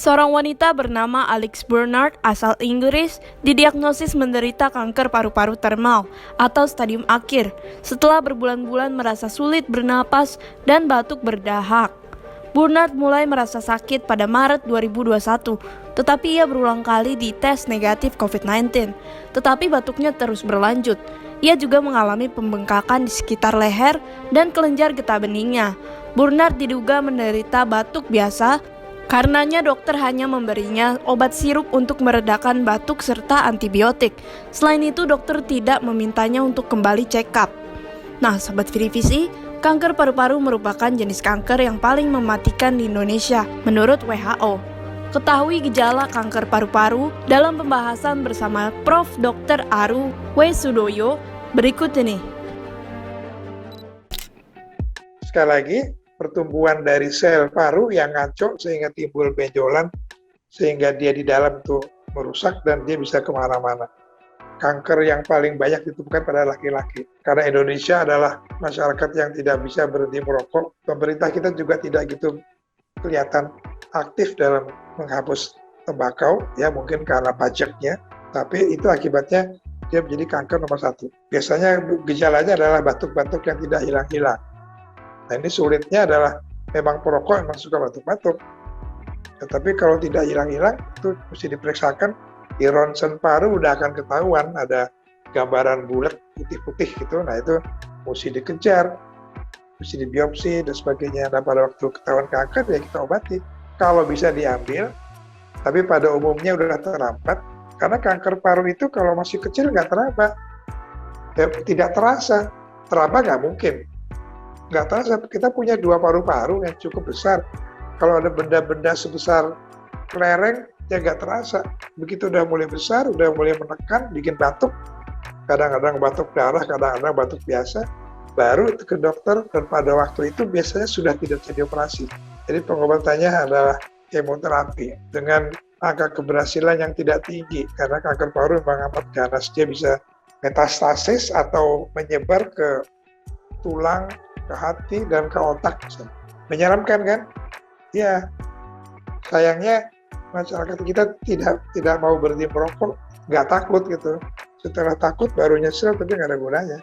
Seorang wanita bernama Alex Bernard asal Inggris didiagnosis menderita kanker paru-paru termal atau stadium akhir setelah berbulan-bulan merasa sulit bernapas dan batuk berdahak. Bernard mulai merasa sakit pada Maret 2021, tetapi ia berulang kali dites negatif COVID-19, tetapi batuknya terus berlanjut. Ia juga mengalami pembengkakan di sekitar leher dan kelenjar getah beningnya. Bernard diduga menderita batuk biasa. Karenanya dokter hanya memberinya obat sirup untuk meredakan batuk serta antibiotik. Selain itu dokter tidak memintanya untuk kembali check up. Nah Sobat Virivisi, kanker paru-paru merupakan jenis kanker yang paling mematikan di Indonesia menurut WHO. Ketahui gejala kanker paru-paru dalam pembahasan bersama Prof. Dr. Aru W. Sudoyo berikut ini. Sekali lagi, pertumbuhan dari sel paru yang ngaco sehingga timbul benjolan sehingga dia di dalam tuh merusak dan dia bisa kemana-mana. Kanker yang paling banyak ditemukan pada laki-laki. Karena Indonesia adalah masyarakat yang tidak bisa berhenti merokok, pemerintah kita juga tidak gitu kelihatan aktif dalam menghapus tembakau, ya mungkin karena pajaknya, tapi itu akibatnya dia menjadi kanker nomor 1. Biasanya gejalanya adalah batuk-batuk yang tidak hilang-hilang. Nah ini sulitnya adalah memang perokok memang suka batuk-batuk. Tetapi kalau tidak hilang-hilang itu mesti diperiksakan di ronsen paru udah akan ketahuan ada gambaran bulat putih-putih gitu. Nah itu mesti dikejar, mesti dibiopsi dan sebagainya. Nah pada waktu ketahuan kanker ya kita obati. Kalau bisa diambil, tapi pada umumnya udah terlambat. Karena kanker paru itu kalau masih kecil nggak teraba, ya, tidak terasa. Teraba nggak mungkin. Nggak terasa, kita punya 2 paru-paru yang cukup besar. Kalau ada benda-benda sebesar kelereng, ya nggak terasa. Begitu udah mulai besar, udah mulai menekan, bikin batuk, kadang-kadang batuk darah, kadang-kadang batuk biasa, baru ke dokter, dan pada waktu itu biasanya sudah tidak bisa dioperasi. Jadi pengobatannya adalah kemoterapi dengan angka keberhasilan yang tidak tinggi, karena kanker paru memang amat ganas, dia bisa metastasis atau menyebar ke tulang, ke hati dan ke otak. Menyeramkan kan? Ya. Sayangnya masyarakat kita tidak mau berhenti merokok, nggak takut gitu. Setelah takut baru nyesel, tapi nggak ada gunanya.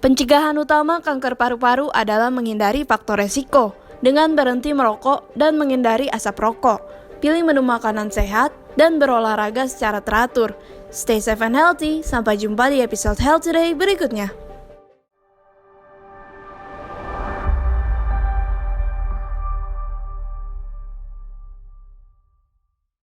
Pencegahan utama kanker paru-paru adalah menghindari faktor resiko dengan berhenti merokok dan menghindari asap rokok. Pilih menu makanan sehat dan berolahraga secara teratur. Stay safe and healthy. Sampai jumpa di episode Health Today berikutnya.